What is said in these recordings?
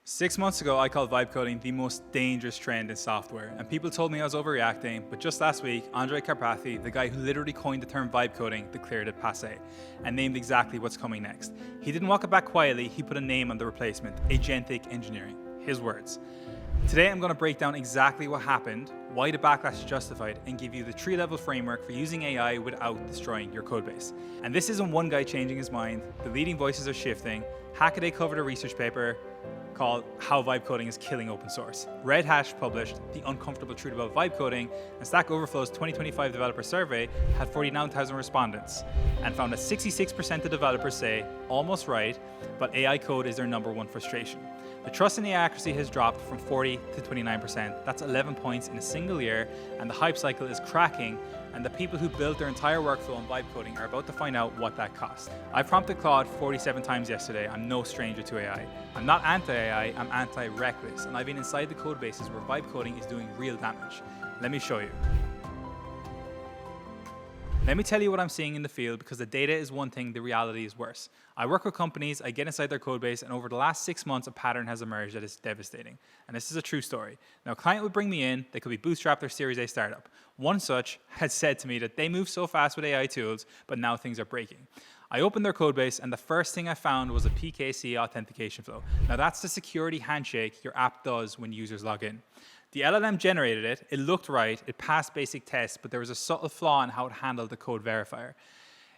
6 months ago, I called vibe coding the most dangerous trend in software, and people told me I was overreacting, but just last week, Andrej Karpathy, the guy who literally coined the term vibe coding, declared it passé, and named exactly what's coming next. He didn't walk it back quietly, he put a name on the replacement, agentic engineering. His words. Today, I'm going to break down exactly what happened, why the backlash is justified, and give you the 3-level framework for using AI without destroying your codebase. And this isn't one guy changing his mind, the leading voices are shifting. Hackaday covered a research paper called How Vibe Coding is Killing Open Source. Red Hash published The Uncomfortable Truth About Vibe Coding, and Stack Overflow's 2025 developer survey had 49,000 respondents and found that 66% of developers say, almost right, but AI code is their #1 frustration. The trust in the accuracy has dropped from 40 to 29%. That's 11 points in a single year, and the hype cycle is cracking, and the people who built their entire workflow on vibe coding are about to find out what that cost. I prompted Claude 47 times yesterday. I'm no stranger to AI. I'm not anti-AI, I'm anti-reckless, and I've been inside the code bases where vibe coding is doing real damage. Let me show you. Let me tell you what I'm seeing in the field, because the data is one thing, the reality is worse. I work with companies, I get inside their code base, and over the last 6 months, a pattern has emerged that is devastating. And this is a true story. Now, a client would bring me in, they could be bootstrapped or Series A startup. One such had said to me that they move so fast with AI tools, but now things are breaking. I opened their code base, and the first thing I found was a PKC authentication flow. Now, that's the security handshake your app does when users log in. The LLM generated it, it looked right, it passed basic tests, but there was a subtle flaw in how it handled the code verifier.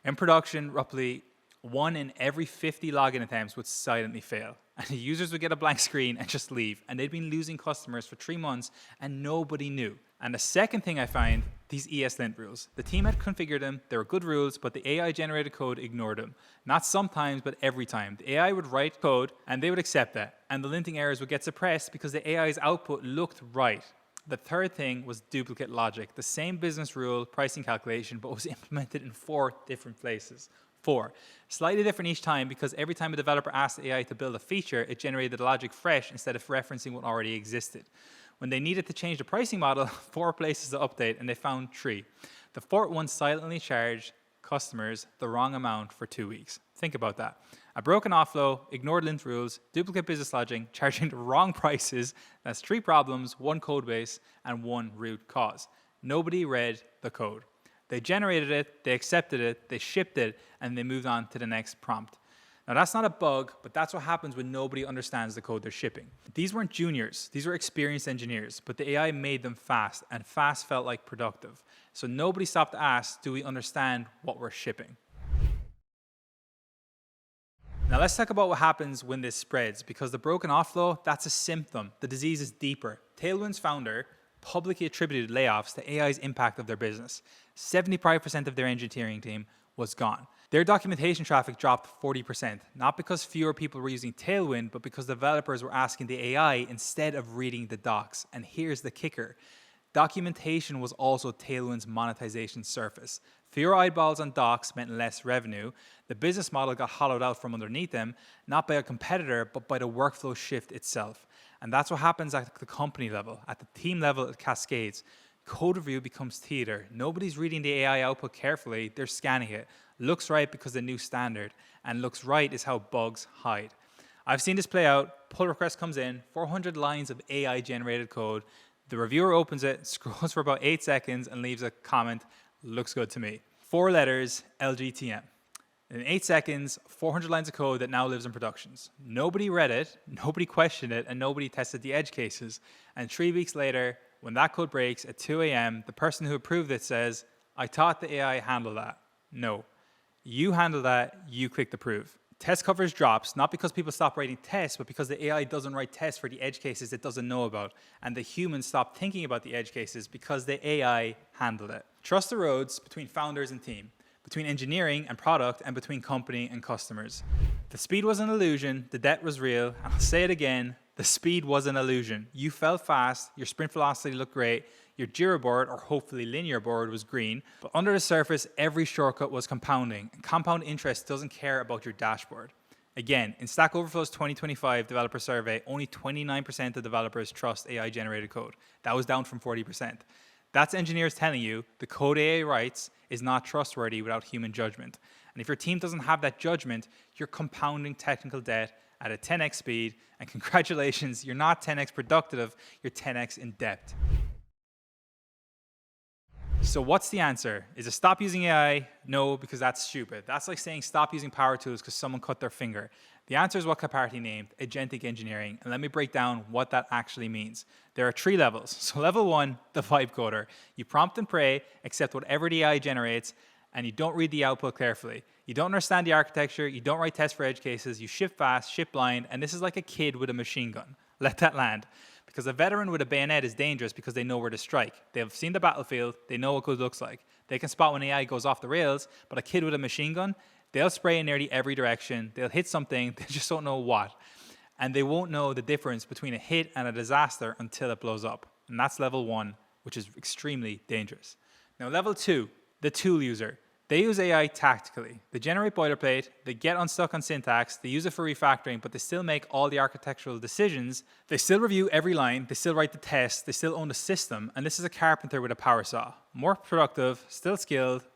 In production, roughly 1 in every 50 login attempts would silently fail, and the users would get a blank screen and just leave, and they'd been losing customers for 3 months, and nobody knew. And the second thing I find, these ESLint rules. The team had configured them, they were good rules, but the AI-generated code ignored them. Not sometimes, but every time. The AI would write code, and they would accept that, and the linting errors would get suppressed because the AI's output looked right. The third thing was duplicate logic. The same business rule, pricing calculation, but was implemented in 4 different places. 4. Slightly different each time, because every time a developer asked the AI to build a feature, it generated the logic fresh instead of referencing what already existed. When they needed to change the pricing model, 4 places to update, and they found 3. The 4th one silently charged customers the wrong amount for 2 weeks. Think about that. A broken offlow, ignored lint rules, duplicate business logic, charging the wrong prices. That's 3 problems, 1 code base, and 1 root cause. Nobody read the code. They generated it, they accepted it, they shipped it, and they moved on to the next prompt. Now, that's not a bug, but that's what happens when nobody understands the code they're shipping. These weren't juniors, these were experienced engineers, but the AI made them fast, and fast felt like productive. So nobody stopped to ask, do we understand what we're shipping? Now, let's talk about what happens when this spreads, because the broken offlow, that's a symptom. The disease is deeper. Tailwind's founder publicly attributed layoffs to AI's impact of their business. 75% of their engineering team was gone. Their documentation traffic dropped 40%, not because fewer people were using Tailwind, but because developers were asking the AI instead of reading the docs. And here's the kicker. Documentation was also Tailwind's monetization surface. Fewer eyeballs on docs meant less revenue. The business model got hollowed out from underneath them, not by a competitor, but by the workflow shift itself. And that's what happens at the company level. At the team level, it cascades. Code review becomes theater. Nobody's reading the AI output carefully, they're scanning it. Looks right because the new standard, and looks right is how bugs hide. I've seen this play out. Pull request comes in, 400 lines of AI generated code. The reviewer opens it, scrolls for about 8 seconds, and leaves a comment, looks good to me. 4 letters, LGTM. In 8 seconds, 400 lines of code that now lives in productions. Nobody read it, nobody questioned it, and nobody tested the edge cases. And 3 weeks later, when that code breaks at 2 a.m., the person who approved it says, I thought the AI handled that. No. You handle that, you click approve. Test coverage drops, not because people stop writing tests, but because the AI doesn't write tests for the edge cases it doesn't know about. And the humans stop thinking about the edge cases because the AI handled it. Trust erodes between founders and team, between engineering and product, and between company and customers. The speed was an illusion, the debt was real, and I'll say it again, the speed was an illusion. You felt fast, your sprint velocity looked great, your Jira board, or hopefully linear board, was green, but under the surface, every shortcut was compounding, and compound interest doesn't care about your dashboard. Again, in Stack Overflow's 2025 developer survey, only 29% of developers trust AI-generated code. That was down from 40%. That's engineers telling you the code AI writes is not trustworthy without human judgment. And if your team doesn't have that judgment, you're compounding technical debt at a 10x speed, and congratulations, you're not 10x productive, you're 10x in depth. So what's the answer? Is it stop using AI? No, because that's stupid. That's like saying stop using power tools because someone cut their finger. The answer is what Caparty named agentic engineering, and let me break down what that actually means. There are 3 levels. So level 1, the vibe coder. You prompt and pray, accept whatever the AI generates, and you don't read the output carefully. You don't understand the architecture, you don't write tests for edge cases, you ship fast, ship blind, and this is like a kid with a machine gun. Let that land. Because a veteran with a bayonet is dangerous because they know where to strike. They've seen the battlefield, they know what good looks like. They can spot when AI goes off the rails, but a kid with a machine gun, they'll spray in nearly every direction, they'll hit something, they just don't know what. And they won't know the difference between a hit and a disaster until it blows up. And that's level 1, which is extremely dangerous. Now level 2, the tool user. They use AI tactically. They generate boilerplate, they get unstuck on syntax, they use it for refactoring, but they still make all the architectural decisions. They still review every line, they still write the tests, they still own the system, and this is a carpenter with a power saw. More productive, still skilled.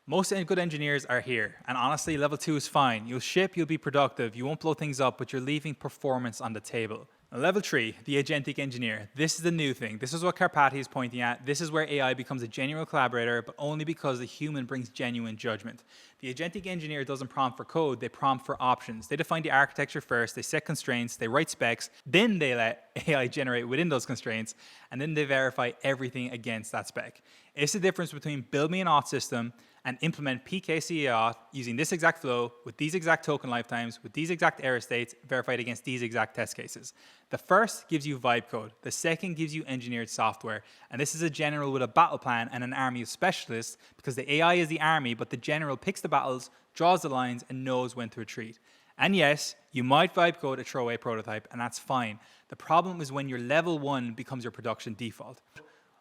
Most good engineers are here, and honestly, level 2 is fine. You'll ship, you'll be productive, you won't blow things up, but you're leaving performance on the table. Now, level 3, the agentic engineer. This is the new thing. This is what Karpathy is pointing at. This is where AI becomes a genuine collaborator, but only because the human brings genuine judgment. The agentic engineer doesn't prompt for code, they prompt for options. They define the architecture first, they set constraints, they write specs, then they let AI generate within those constraints, and then they verify everything against that spec. It's the difference between build me an auth system and implement PKCA auth using this exact flow, with these exact token lifetimes, with these exact error states, verified against these exact test cases. The first gives you vibe code. The second gives you engineered software. And this is a general with a battle plan and an army of specialists, because the AI is the army, but the general picks the battles, draws the lines, and knows when to retreat. And yes, you might vibe code a throwaway prototype, and that's fine. The problem is when your level 1 becomes your production default.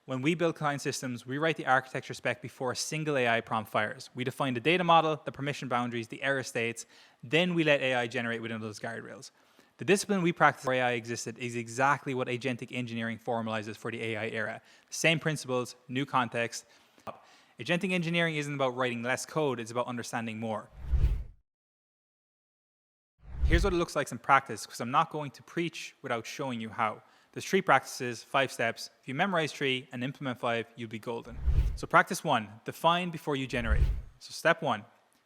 When we build client systems, we write the architecture spec before a single AI prompt fires. We define the data model, the permission boundaries, the error states, then we let AI generate within those guardrails. The discipline we practice before AI existed is exactly what agentic engineering formalizes for the AI era. Same principles, new context. Agentic engineering isn't about writing less code, it's about understanding more. Here's what it looks like in practice, because I'm not going to preach without showing you how. There's 3 practices, 5 steps. If you memorize 3 and implement 5, you'll be golden. So practice 1, define before you generate. So step 1,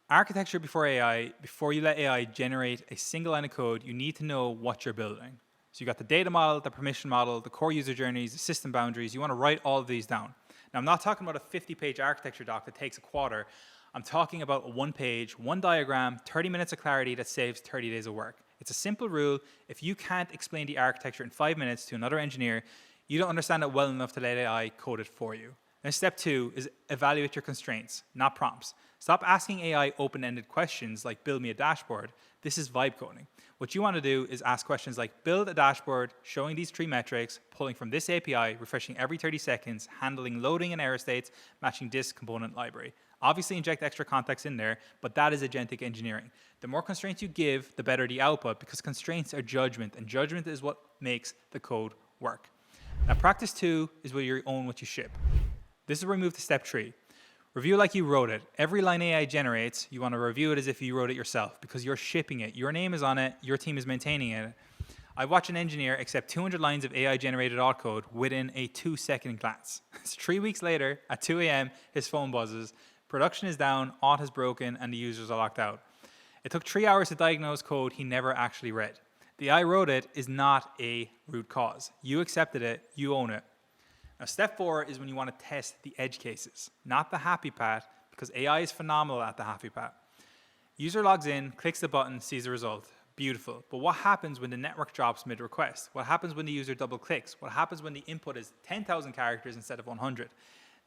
architecture before AI. Before you let AI generate a single line of code, you need to know what you're building. So you got the data model, the permission model, the core user journeys, the system boundaries. You want to write all of these down. Now, I'm not talking about a 50-page architecture doc that takes a quarter. I'm talking about a 1-page, 1 diagram, 30 minutes of clarity that saves 30 days of work. It's a simple rule. If you can't explain the architecture in 5 minutes to another engineer, you don't understand it well enough to let AI code it for you. Then step 2 is evaluate your constraints, not prompts. Stop asking AI open-ended questions like build me a dashboard. This is vibe coding. What you want to do is ask questions like build a dashboard showing these 3 metrics, pulling from this API, refreshing every 30 seconds, handling loading and error states, matching this component library. Obviously inject extra context in there, but that is agentic engineering. The more constraints you give, the better the output, because constraints are judgment, and judgment is what makes the code work. Now practice 2 is where you own what you ship. This is where we move to step 3. Review like you wrote it. Every line AI generates, you want to review it as if you wrote it yourself, because you're shipping it. Your name is on it, your team is maintaining it. I watch an engineer accept 200 lines of AI-generated auth code within a 2-second glance. It's 3 weeks later, at 2 a.m., his phone buzzes. Production is down, auth is broken, and the users are locked out. It took 3 hours to diagnose code he never actually read. The I wrote it is not a root cause. You accepted it, you own it. Now, step 4 is when you want to test the edge cases, not the happy path, because AI is phenomenal at the happy path. User logs in, clicks the button, sees the result. Beautiful. But what happens when the network drops mid-request? What happens when the user double-clicks? What happens when the input is 10,000 characters instead of 100?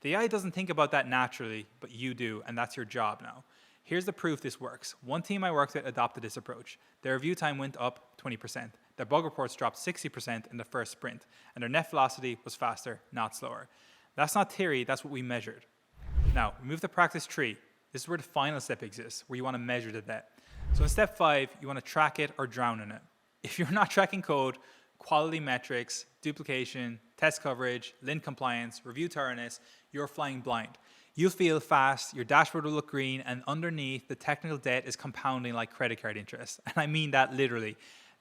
The AI doesn't think about that naturally, but you do, and that's your job now. Here's the proof this works. One team I worked with adopted this approach. Their review time went up 20%. Their bug reports dropped 60% in the first sprint, and their net velocity was faster, not slower. That's not theory, that's what we measured. Now, we move to practice 3. This is where the final step exists, where you want to measure the debt. So in step 5, you want to track it or drown in it. If you're not tracking code, quality metrics, duplication, test coverage, lint compliance, review thoroughness, you're flying blind. You'll feel fast, your dashboard will look green, and underneath, the technical debt is compounding like credit card interest. And I mean that literally.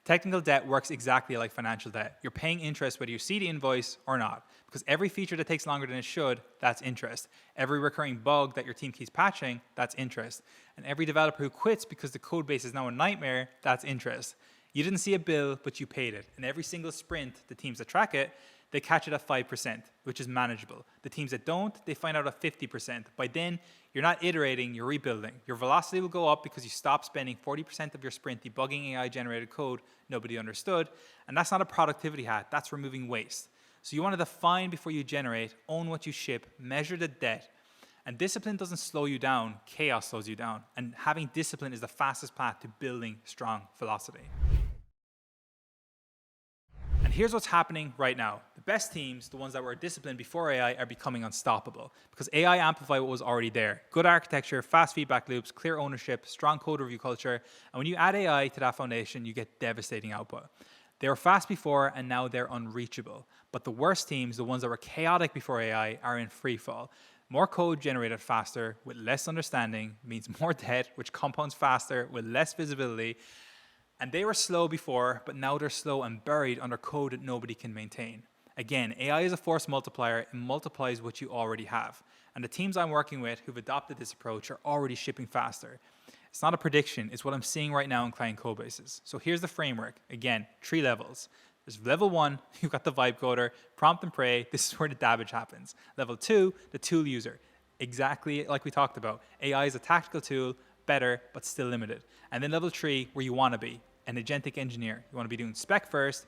Technical debt works exactly like financial debt. You're paying interest whether you see the invoice or not, because every feature that takes longer than it should, that's interest. Every recurring bug that your team keeps patching, that's interest. And every developer who quits because the code base is now a nightmare, that's interest. You didn't see a bill, but you paid it. And every single sprint, the teams that track it, they catch it at 5%, which is manageable. The teams that don't, they find out at 50%. By then, you're not iterating, you're rebuilding. Your velocity will go up because you stop spending 40% of your sprint debugging AI-generated code nobody understood. And that's not a productivity hack, that's removing waste. So you want to define before you generate, own what you ship, measure the debt. And discipline doesn't slow you down, chaos slows you down. And having discipline is the fastest path to building strong velocity. And here's what's happening right now. The best teams, the ones that were disciplined before AI, are becoming unstoppable because AI amplified what was already there. Good architecture, fast feedback loops, clear ownership, strong code review culture. And when you add AI to that foundation, you get devastating output. They were fast before and now they're unreachable. But the worst teams, the ones that were chaotic before AI, are in free fall. More code generated faster with less understanding means more debt, which compounds faster with less visibility. And they were slow before, but now they're slow and buried under code that nobody can maintain. Again, AI is a force multiplier. It multiplies what you already have. And the teams I'm working with who've adopted this approach are already shipping faster. It's not a prediction. It's what I'm seeing right now in client code bases. So here's the framework. Again, 3 levels. There's level 1, you've got the vibe coder, prompt and pray. This is where the damage happens. Level 2, the tool user. Exactly like we talked about. AI is a tactical tool, better, but still limited. And then level 3, where you want to be, an agentic engineer. You want to be doing spec first,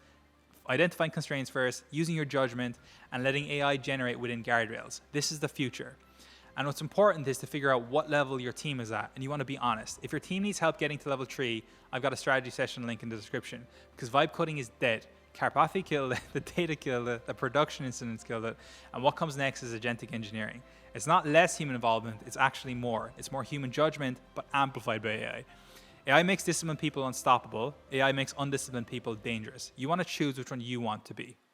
identifying constraints first, using your judgment, and letting AI generate within guardrails. This is the future. And what's important is to figure out what level your team is at, and you want to be honest. If your team needs help getting to level 3, I've got a strategy session link in the description, because vibe coding is dead. Carpathy killed it, the data killed it, the production incidents killed it, and what comes next is agentic engineering. It's not less human involvement, it's actually more. It's more human judgment, but amplified by AI. AI makes disciplined people unstoppable. AI makes undisciplined people dangerous. You want to choose which one you want to be.